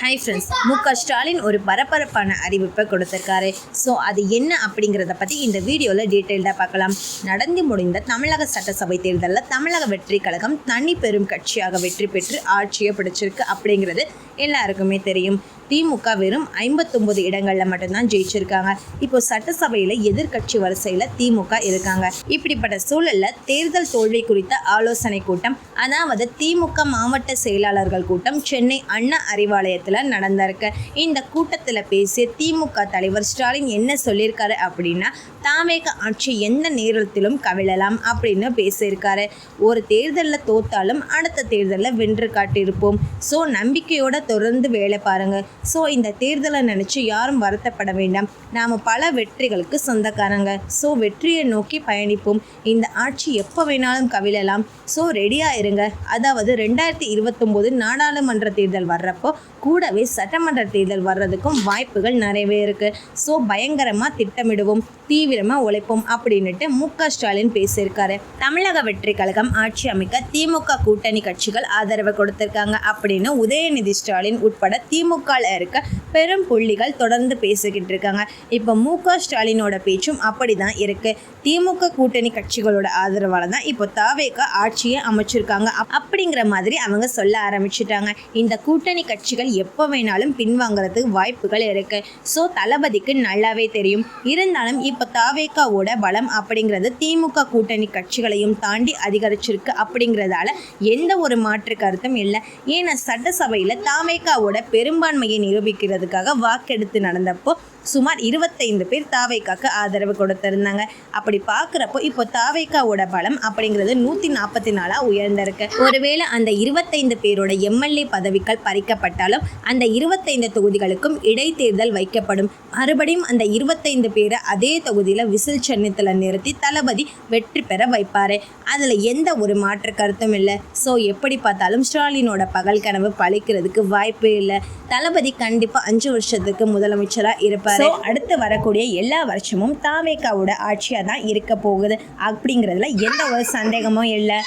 Hi friends, Stalin ஒரு பரபரப்பான அறிவிப்பை கொடுத்திருக்காரு. ஸோ அது என்ன அப்படிங்கிறத பற்றி இந்த வீடியோவில் டீட்டெயில்டாக பார்க்கலாம். நடந்து முடிந்த தமிழக சட்டசபை தேர்தலில் தமிழக வெற்றி கழகம் தனி பெரும் கட்சியாக வெற்றி பெற்று ஆட்சியை பிடிச்சிருக்கு அப்படிங்கிறது எல்லாருக்குமே தெரியும். திமுக வெறும் 59 இடங்களில் மட்டும்தான் ஜெயிச்சிருக்காங்க. இப்போ சட்டசபையில் எதிர்கட்சி வரிசையில் திமுக இருக்காங்க. இப்படிப்பட்ட சூழலில் தேர்தல் தோல்வி குறித்த ஆலோசனை கூட்டம், அதாவது திமுக மாவட்ட செயலாளர்கள் கூட்டம் சென்னை அண்ணா அறிவாலயத்தில் நடந்திருக்கு. இந்த கூட்டத்தில் பேசிய திமுக தலைவர் ஸ்டாலின் என்ன சொல்லியிருக்காரு அப்படின்னா, தாவேக ஆட்சி எந்த நேரத்திலும் கவிழலாம் அப்படின்னு பேசியிருக்காரு. ஒரு தேர்தலில் தோத்தாலும் அடுத்த தேர்தலில் வென்று காட்டியிருப்போம். ஸோ நம்பிக்கையோட தொடர்ந்து வேலை பாருங்க. ஸோ இந்த தேர்தலை நினச்சி யாரும் வருத்தப்பட வேண்டாம். நாம் பல வெற்றிகளுக்கு சொந்தக்காரங்க. ஸோ வெற்றியை நோக்கி பயணிப்போம். இந்த ஆட்சி எப்போ வேணாலும் கவிழலாம். ஸோ ரெடியாக இருங்க. அதாவது 2029 நாடாளுமன்ற தேர்தல் வர்றப்போ கூடவே சட்டமன்ற தேர்தல் வர்றதுக்கும் வாய்ப்புகள் நிறையவே இருக்குது. ஸோ பயங்கரமாக திட்டமிடுவோம், தீவிரமாக உழைப்போம் அப்படின்ட்டு ஸ்டாலின் பேசியிருக்காரு. தமிழக வெற்றி கழகம் ஆட்சி அமைக்க திமுக கூட்டணி கட்சிகள் ஆதரவு கொடுத்திருக்காங்க அப்படின்னு உதயநிதி ஸ்டாலின் உட்பட திமுக இருக்க பெரும் புள்ளிகள் தொடர்ந்து பேசிக்கிட்டு இருக்காங்க. இப்போ ஸ்டாலினோட பேச்சும் அப்படிதான் இருக்கு. திமுக கூட்டணி கட்சிகளோட ஆதரவால தான் இப்போ தாவேக ஆட்சியை அமைச்சிருக்காங்க அப்படிங்கிற மாதிரி அவங்க சொல்ல ஆரம்பிச்சுட்டாங்க. இந்த கூட்டணி கட்சிகள் எப்போ வேணாலும் பின்வாங்கிறதுக்கு வாய்ப்புகள் இருக்கு. ஸோ தளபதிக்கு நல்லாவே தெரியும். இருந்தாலும் இப்போ தாவேகாவோட பலம் அப்படிங்கிறது திமுக கூட்டணி கட்சிகளையும் தாண்டி அதிகரிச்சிருக்கு அப்படிங்கிறதால எந்த ஒரு மாற்று கருத்தும் இல்லை. ஏன்னா சட்டசபையில் தாவேகாவோட பெரும்பான்மையை நிரூபிக்கிறதுக்காக வாக்கெடுத்து நடந்தப்போ சுமார் 25 பேர் தாவேகாக்கு ஆதரவு கொடுத்திருந்தாங்க. அப்படி பார்க்குறப்போ இப்போ தாவேகாவோட பலம் அப்படிங்கிறது 144 உயர்ந்திருக்கு. ஒருவேளை அந்த 25 பேரோட எம்எல்ஏ பதவிகள் பறிக்கப்பட்டாலும் அந்த 25 தொகுதிகளுக்கும் இடைத்தேர்தல் வைக்கப்படும். மறுபடியும் அந்த 25 பேரை அதே தொகுதியில் விசில் சின்னத்தில் நிறுத்தி தளபதி வெற்றி பெற வைப்பார். அதில் எந்த ஒரு மாற்று கருத்தும் இல்லை. ஸோ எப்படி பார்த்தாலும் ஸ்டாலினோட பகல் கனவு பழிக்கிறதுக்கு வாய்ப்பே இல்லை. தளபதி கண்டிப்பாக 5 வருஷத்துக்கு முதலமைச்சராக இருப்பார். அடுத்து வரக்கூடிய எல்லா வருஷமும் தாவேகாவோட ஆட்சியாக தான் இருக்க போகுது அப்படிங்கிறதுல எந்த ஒரு சந்தேகமும் இல்லை.